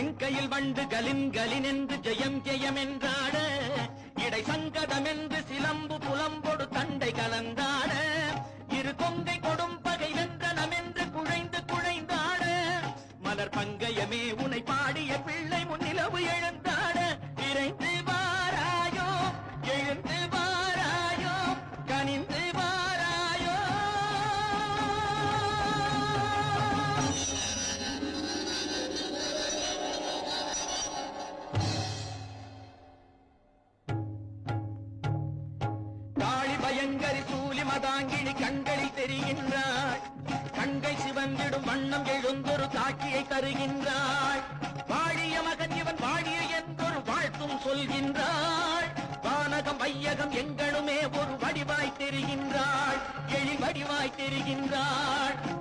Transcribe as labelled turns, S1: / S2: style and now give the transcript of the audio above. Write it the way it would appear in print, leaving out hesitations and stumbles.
S1: செங்கையில் வண்டு கலின் கலின் என்று ஜெயம் ஜெயம் என்றாட இடை சங்கடம் என்று சிலம்பு புலம்பொடு தண்டை கலந்தாட இரு கொங்கை கொடும் பகை வென்றனம் என்று குழைந்து குழைந்தாட மலர் பங்கயமே உனை பாடிய பிள்ளை முன்னிலவு எழுந்தாட இறைந்து வாராயோ எழுந்து வாராயோ கனிந்து வாராயோ. காளி பயங்கரி சூலி மதாங்கினி கண்களில் தெரிகின்றாள் கண்கை சிவந்திடும் வண்ணம் எழுந்தொரு காட்சியை தருகின்றாள் வாழிய மகன் இவன் வாழிய என்றொரு வாழ்த்தும் சொல்கின்றாள் வானகம் வையகம் எங்களுமே ஒரு வடிவாய் தெரிகின்றாள் எழி வடிவாய் தெரிகின்றாள்.